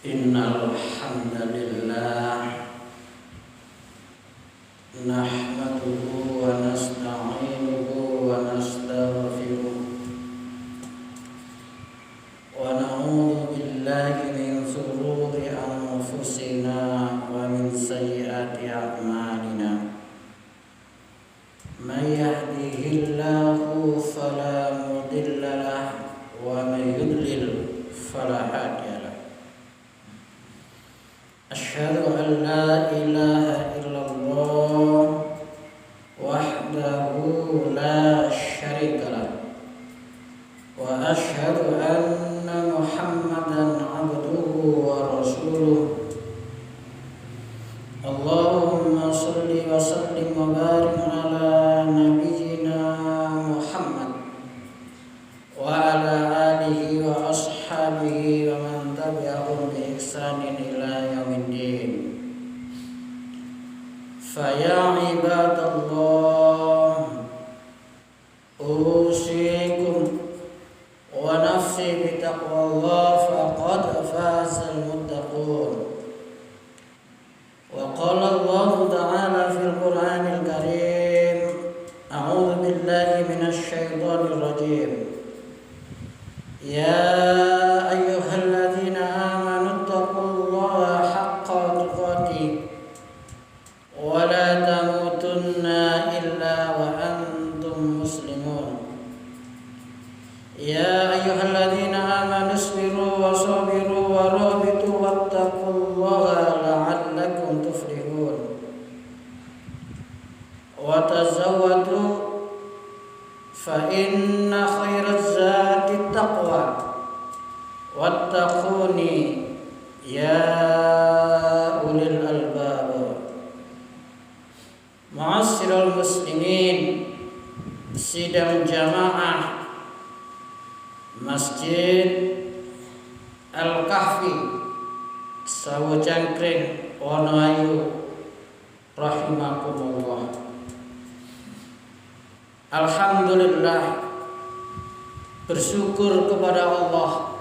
Innal hamdalillah nahmaduhu wa nasta'inuhu wa nastaghfiruh wa na'udzu billahi min shururi anfusina wa min sayyiati a'malina. May yahdihillahu fala mudilla lahu wa may yudlil fala hadiya. Asyhadu an la ilaha illallah wahdahu la syarika lah wa asyhadu anna Muhammadan abduhu wa rasuluh. Allahumma shalli wa sallim wa barik ala nabiyyina Muhammad wa ala alihi wa ashabihi wa man tabi'ahum bi ihsanin ila yaumiddin. Fa ya ibadallah, usikum wa nafsi bi taqwallah faqad fazal muttaqun. Wa qala Allah ta'ala fil Qur'anil Karim, a'udzu billahi minasy syaithanir rajim. Ya ayyuhalladzina amanu taqullaha haqqa tuqatih wa la tamutunna illa wa antum muslimun. Ya ayyuhalladzina amanu isbiru wa sabiru wa rabitu wattaqullaha la'allakum tuflihun. Wa tazawwadu fa inna khairaz zadi taqwa wattaquni ya ulil albab. Ma'asyiral muslimin, sidang jamaah Masjid Al-Kahfi Sawo Jangkring Wonoayu rahimakumullah. Alhamdulillah, bersyukur kepada Allah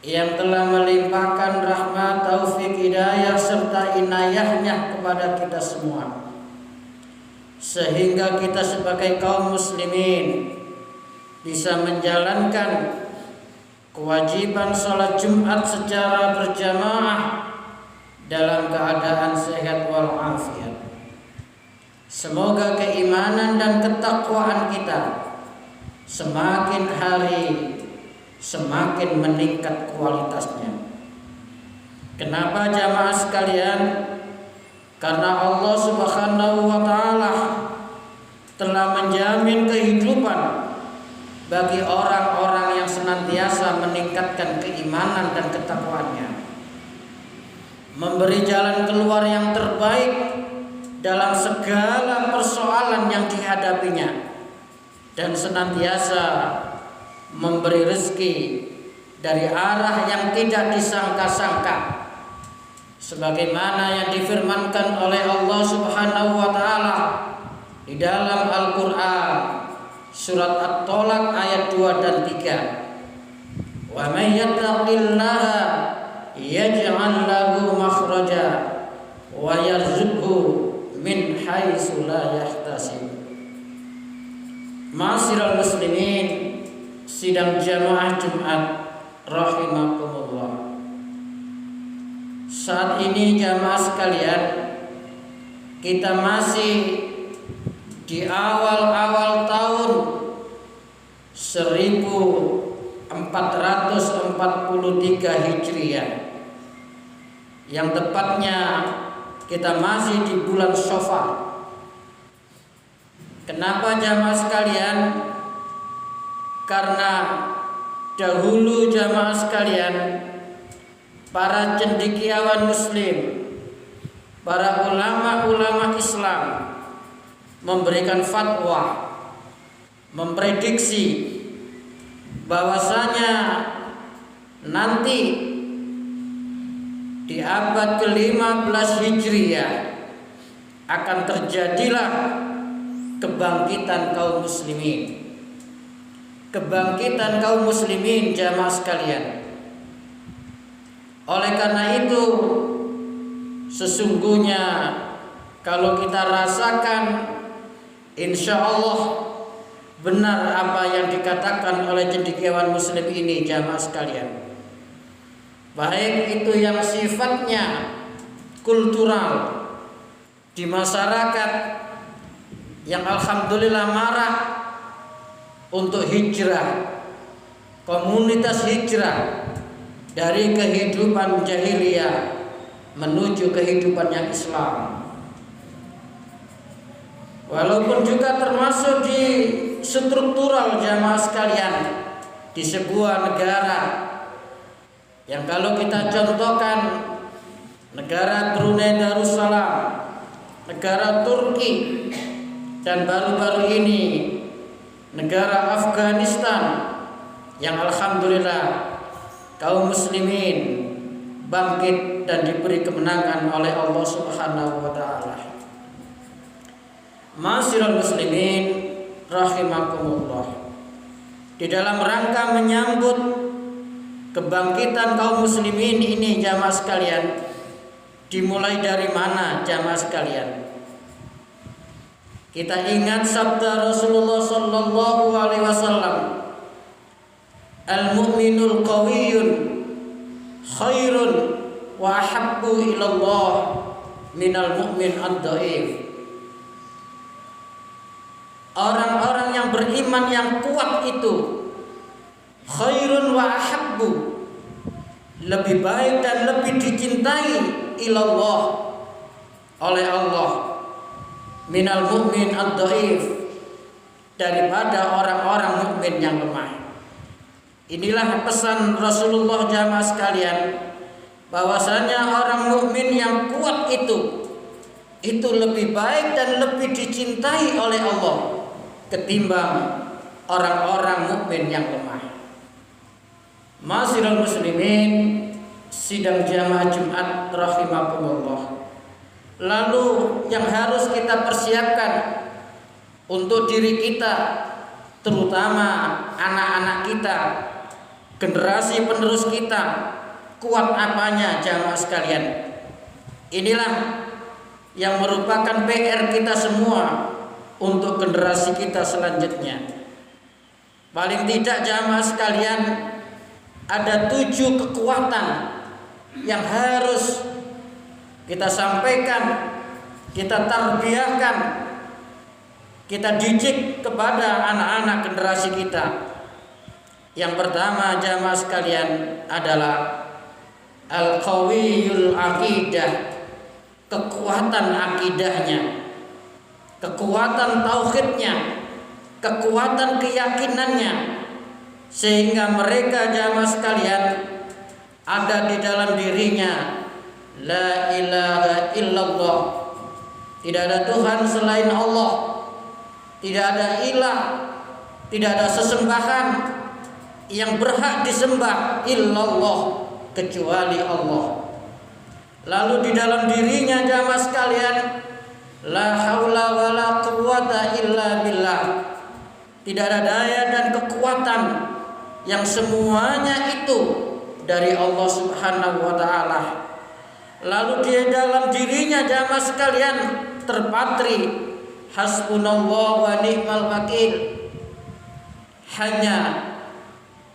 yang telah melimpahkan rahmat, taufik, hidayah serta inayahnya kepada kita semua, sehingga kita sebagai kaum muslimin bisa menjalankan kewajiban sholat Jumat secara berjamaah dalam keadaan sehat walafiat. Semoga keimanan dan ketakwaan kita semakin hari semakin meningkat kualitasnya. Kenapa jamaah sekalian? Karena Allah Subhanahu wa ta'ala telah menjamin kehidupan bagi orang-orang yang senantiasa meningkatkan keimanan dan ketakwaannya, memberi jalan keluar yang terbaik dalam segala persoalan yang dihadapinya, dan senantiasa memberi rezeki dari arah yang tidak disangka-sangka, sebagaimana yang difirmankan oleh Allah Subhanahu wa ta'ala di dalam Al-Qur'an surat At-Tolak ayat 2 dan 3. Wa may yattaqillaha yaj'al lahu makhraja wa yarzuqhu min haitsu la yahtasib. Ma'asyiral muslimin, sidang jamaah Jumat rahimakumullah. Saat ini jamaah sekalian, kita masih di awal-awal tahun 1443 Hijriah, yang tepatnya kita masih di bulan Syawal. Kenapa jamaah sekalian? Karena dahulu jamaah sekalian, para cendekiawan muslim, para ulama-ulama Islam memberikan fatwa, memprediksi bahwasanya nanti di abad ke-15 Hijriah akan terjadilah kebangkitan kaum muslimin. Kebangkitan kaum muslimin jamaah sekalian. Oleh karena itu, sesungguhnya kalau kita rasakan, insya Allah benar apa yang dikatakan oleh cendekiawan muslim ini, jamaah sekalian. Baik itu yang sifatnya kultural di masyarakat yang alhamdulillah marah untuk hijrah, komunitas hijrah dari kehidupan jahiliyah menuju kehidupan yang Islam. Walaupun juga termasuk di struktural jamaah sekalian di sebuah negara yang kalau kita contohkan negara Brunei Darussalam, negara Turki, dan baru-baru ini negara Afghanistan yang alhamdulillah kaum muslimin bangkit dan diberi kemenangan oleh Allah Subhanahu wa taala. Ma'asyiral muslimin rahimakumullah. Di dalam rangka menyambut kebangkitan kaum muslimin ini jamaah sekalian, dimulai dari mana jamaah sekalian? Kita ingat sabda Rasulullah sallallahu alaihi wasallam, al-mu'minul qawiyyun khairun wa ahabbu ilallah minal mu'min ad-dhaif. Orang-orang yang beriman yang kuat itu khairun wa ahabbu, lebih baik dan lebih dicintai ilallah oleh Allah minal mu'min ad-dhaif, daripada orang-orang mukmin yang lemah. Inilah pesan Rasulullah jamaah sekalian, bahwasanya orang mukmin yang kuat itu lebih baik dan lebih dicintai oleh Allah ketimbang orang-orang mukmin yang lemah. Ma'asyiral muslimin, sidang jamaah Jumat rahimakumullah. Lalu yang harus kita persiapkan untuk diri kita, terutama anak-anak kita, generasi penerus kita, kuat apanya jamaah sekalian? Inilah yang merupakan PR kita semua untuk generasi kita selanjutnya. Paling tidak jamaah sekalian, ada 7 kekuatan yang harus kita sampaikan, kita tarbiyahkan, kita didik kepada anak-anak generasi kita. Yang pertama jamaah sekalian adalah al-qawiyul aqidah, kekuatan akidahnya, kekuatan tauhidnya, kekuatan keyakinannya, sehingga mereka jamaah sekalian ada di dalam dirinya la ilaha illallah, tidak ada Tuhan selain Allah, tidak ada ilah, tidak ada sesembahan yang berhak disembah illallah kecuali Allah. Lalu di dalam dirinya jamaah sekalian la haula wala quwata illa billah, tidak ada daya dan kekuatan yang semuanya itu dari Allah Subhanahu wa taala. Lalu di dalam dirinya jamaah sekalian terpatri hasbunallah wa ni'mal wakil, hanya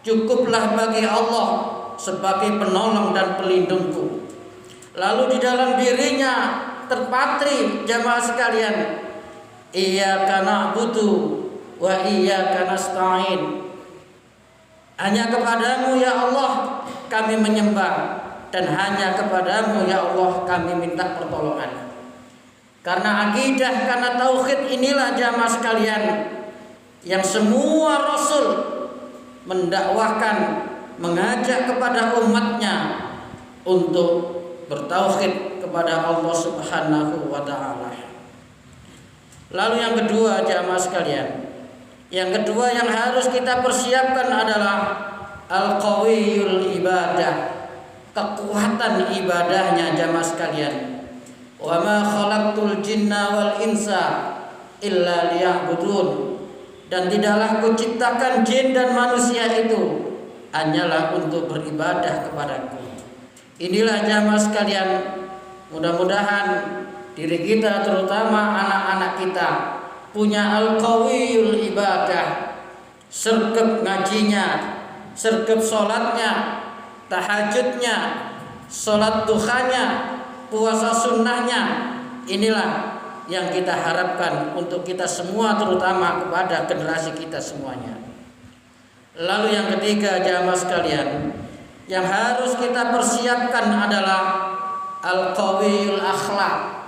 cukuplah bagi Allah sebagai penolong dan pelindungku. Lalu di dalam dirinya terpatri jamaah sekalian iyyaka na'budu wa iyyaka nasta'in, hanya kepadamu ya Allah kami menyembah, dan hanya kepadamu ya Allah kami minta pertolongan. Karena akidah, karena tauhid inilah jamaah sekalian yang semua rasul mendakwahkan, mengajak kepada umatnya untuk bertauhid kepada Allah Subhanahu wa taala. Lalu yang kedua jamaah sekalian, yang kedua yang harus kita persiapkan adalah al-qawiyul ibadah, kekuatan ibadahnya jamaah sekalian. Wa ma khalaqtul jinna wal insa illa liya'budun, dan tidaklah kuciptakan jin dan manusia itu hanyalah untuk beribadah kepadaku. Inilah jamaah sekalian, mudah-mudahan diri kita terutama anak-anak kita punya al-qawiyul ibadah, sergap ngajinya, sergap sholatnya, tahajudnya, sholat duhanya, puasa sunnahnya. Inilah yang kita harapkan untuk kita semua, terutama kepada generasi kita semuanya. Lalu yang ketiga jamaah sekalian, yang harus kita persiapkan adalah al-qawiyul akhlak,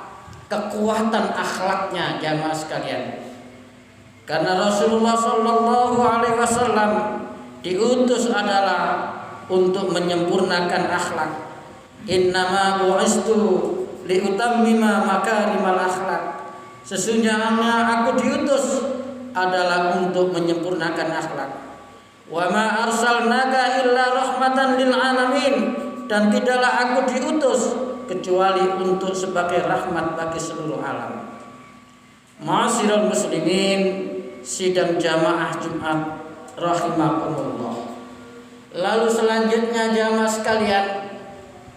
kekuatan akhlaknya jamaah sekalian. Karena Rasulullah Shallallahu Alaihi Wasallam diutus adalah untuk menyempurnakan akhlak. Innama bu'istu liutammima makarimal akhlak. Sesungguhnya aku diutus adalah untuk menyempurnakan akhlak. Wa ma arsalnaka illa rahmatan lil alamin, dan tidaklah aku diutus kecuali untuk sebagai rahmat bagi seluruh alam. Ma'asyiral muslimin, sidang jamaah Jumat rahimakumullah. Lalu selanjutnya jamaah sekalian,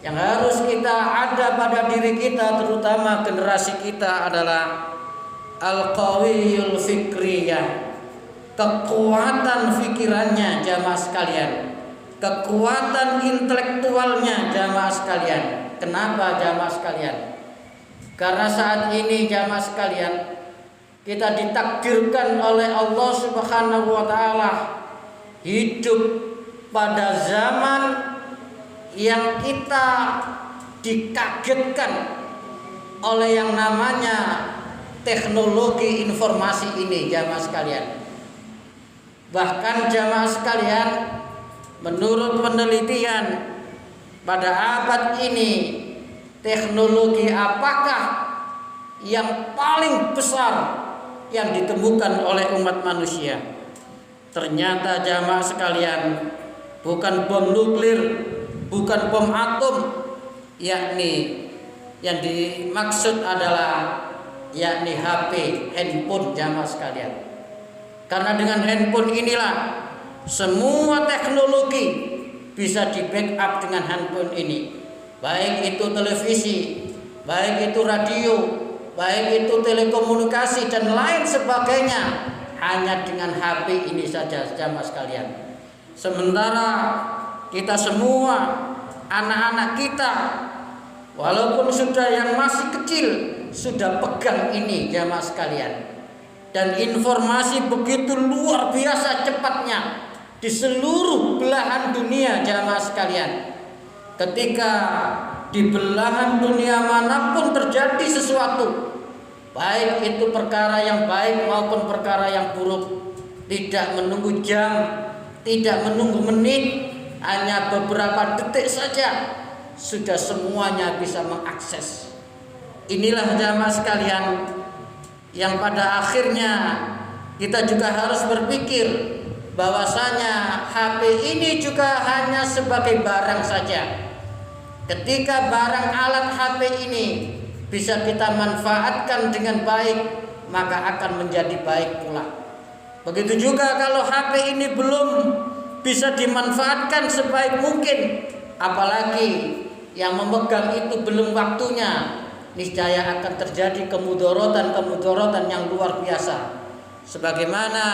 yang harus kita ada pada diri kita, terutama generasi kita, adalah al-qawiyul fikriyah, kekuatan fikirannya jamaah sekalian, kekuatan intelektualnya jamaah sekalian. Kenapa jamaah sekalian? Karena saat ini jamaah sekalian, kita ditakdirkan oleh Allah Subhanahu wa taala hidup pada zaman yang kita dikagetkan oleh yang namanya teknologi informasi ini jamaah sekalian. Bahkan jamaah sekalian, menurut penelitian pada abad ini, teknologi apakah yang paling besar yang ditemukan oleh umat manusia? Ternyata jamaah sekalian, bukan bom nuklir, bukan bom atom, yakni yang dimaksud adalah yakni HP, handphone jamaah sekalian. Karena dengan handphone inilah semua teknologi bisa di backup dengan handphone ini. Baik itu televisi, baik itu radio, baik itu telekomunikasi dan lain sebagainya, hanya dengan HP ini saja jamaah sekalian. Sementara kita semua, anak-anak kita, walaupun sudah yang masih kecil, sudah pegang ini jamaah sekalian. Dan informasi begitu luar biasa cepatnya di seluruh belahan dunia jamaah sekalian. Ketika di belahan dunia manapun terjadi sesuatu, baik itu perkara yang baik maupun perkara yang buruk, tidak menunggu jam, tidak menunggu menit, hanya beberapa detik saja sudah semuanya bisa mengakses. Inilah jamaah sekalian yang pada akhirnya kita juga harus berpikir bahwasanya HP ini juga hanya sebagai barang saja. Ketika barang alat HP ini bisa kita manfaatkan dengan baik, maka akan menjadi baik pula. Begitu juga kalau HP ini belum bisa dimanfaatkan sebaik mungkin, apalagi yang memegang itu belum waktunya, niscaya akan terjadi kemudorotan yang luar biasa. Sebagaimana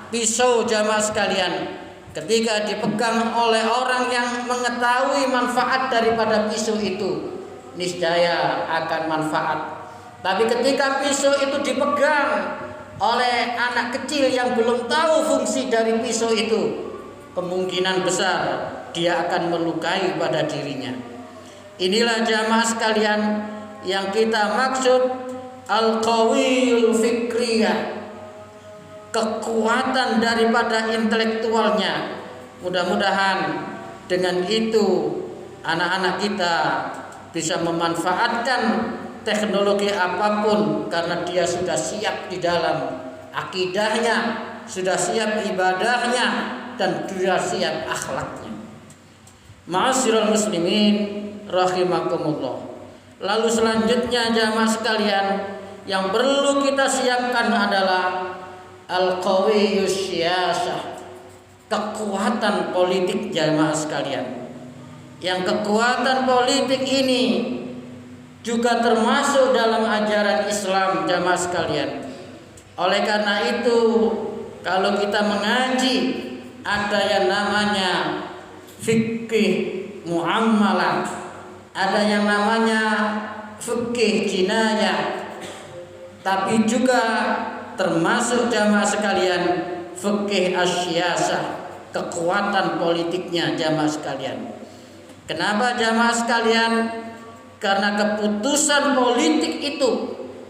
pisau jamaah sekalian, ketika dipegang oleh orang yang mengetahui manfaat daripada pisau itu, niscaya akan manfaat. Tapi ketika pisau itu dipegang oleh anak kecil yang belum tahu fungsi dari pisau itu, kemungkinan besar dia akan melukai pada dirinya. Inilah jamaah sekalian yang kita maksud al-qawiyul fikriyah, kekuatan daripada intelektualnya. Mudah-mudahan dengan itu anak-anak kita bisa memanfaatkan teknologi apapun, karena dia sudah siap di dalam akidahnya, sudah siap ibadahnya, dan sudah siap akhlaknya. Ma'asyiral muslimin rahimakumullah. Lalu selanjutnya jamaah sekalian, yang perlu kita siapkan adalah al-qawiyus siyasah, kekuatan politik jamaah sekalian. yang kekuatan politik ini juga termasuk dalam ajaran Islam, jamaah sekalian. Oleh karena itu, kalau kita mengaji, ada yang namanya fikih muamalah, ada yang namanya fikih jinayah, tapi juga termasuk jamaah sekalian fikih asyasah, kekuatan politiknya jamaah sekalian. Kenapa jamaah sekalian? Karena keputusan politik itu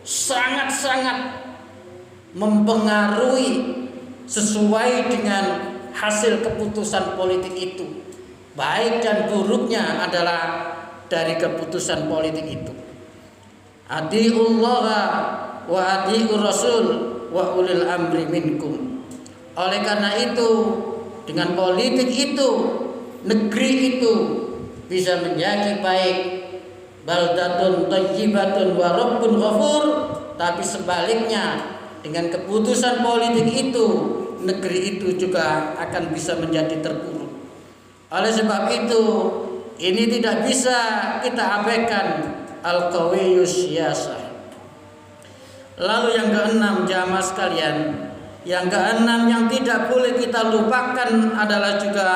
sangat-sangat mempengaruhi sesuai dengan hasil keputusan politik itu. Baik dan buruknya adalah dari keputusan politik itu. Atiullah wa atiur rasul wa ulil amri minkum. Oleh karena itu, dengan politik itu, negeri itu bisa menjadi baik, baldatun thayyibatun wa rabbun ghafur. Tapi sebaliknya, dengan keputusan politik itu, negeri itu juga akan bisa menjadi terpuruk. Oleh sebab itu, ini tidak bisa kita abaikan al-qawiyyus siyasah. Lalu yang keenam jamaah sekalian, yang keenam yang tidak boleh kita lupakan adalah juga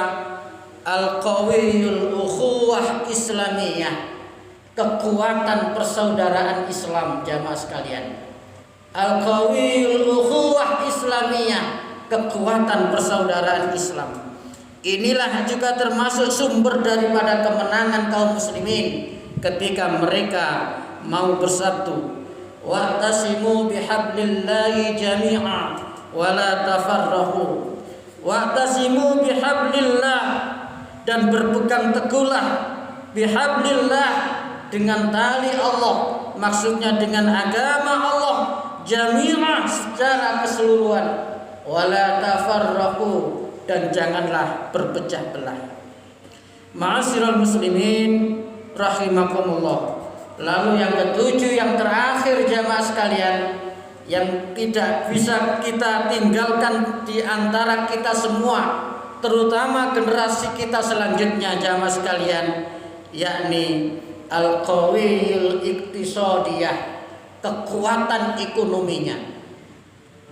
al-qawiyyul ukhuwah islamiyah, kekuatan persaudaraan Islam jamaah sekalian. Al-qawiyyul ukhuwah islamiyah, kekuatan persaudaraan Islam. Inilah juga termasuk sumber daripada kemenangan kaum muslimin ketika mereka mau bersatu. Wa'tasimu bihablillahi jami'a wa la tafarraqu. Wa'tasimu bihablillah, dan berpegang teguhlah bihablillah, dengan tali Allah, maksudnya dengan agama Allah, jami'ah, secara keseluruhan, wala tafarraqu, dan janganlah berpecah belah. Ma'asyiral muslimin rahimakumullah. Lalu yang ketujuh, yang terakhir jamaah sekalian, yang tidak bisa kita tinggalkan di antara kita semua, terutama generasi kita selanjutnya jamaah sekalian, yakni al-qawiyyul iktisadiyah, kekuatan ekonominya.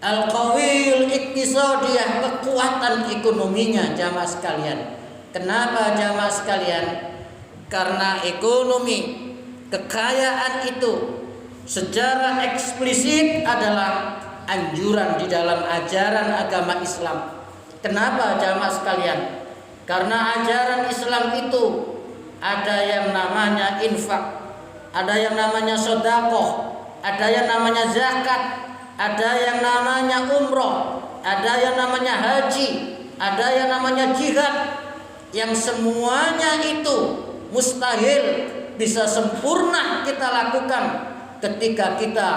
Al-qawiyyul iktisadiyah, kekuatan ekonominya jamaah sekalian. Kenapa jamaah sekalian? Karena ekonomi, kekayaan itu secara eksplisit adalah anjuran di dalam ajaran agama Islam. Kenapa jamaah sekalian? Karena ajaran Islam itu ada yang namanya infak, ada yang namanya sedekah, ada yang namanya zakat, ada yang namanya umroh, ada yang namanya haji, ada yang namanya jihad, yang semuanya itu mustahil bisa sempurna kita lakukan ketika kita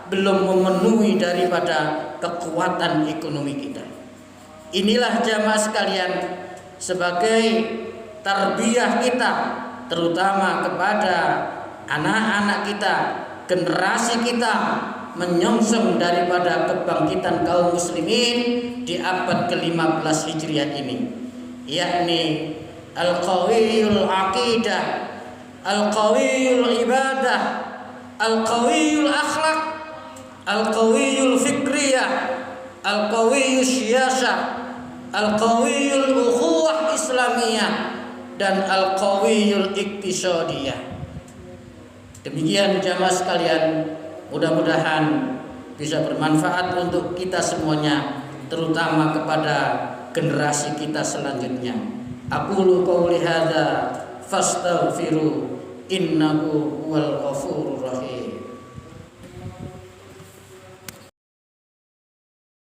belum memenuhi daripada kekuatan ekonomi kita. Inilah jamaah sekalian, sebagai tarbiyah kita, terutama kepada anak-anak kita, generasi kita, menyongsong daripada kebangkitan kaum muslimin di abad ke-15 Hijriah ini, yakni al-qawiyyul aqidah, al-qawiyyul ibadah, al-qawiyyul akhlak, al-qawiyyul fikriyah, al-qawiyyus siyasah, al-qawiyyul ukhuwah islamiyah, dan al-qawiyyul iktisadiyah. Demikian jamaah sekalian, mudah-mudahan bisa bermanfaat untuk kita semuanya, terutama kepada generasi kita selanjutnya. Aqulu qouli hadza fastaghfiru innahu huwal ghafurur rahim.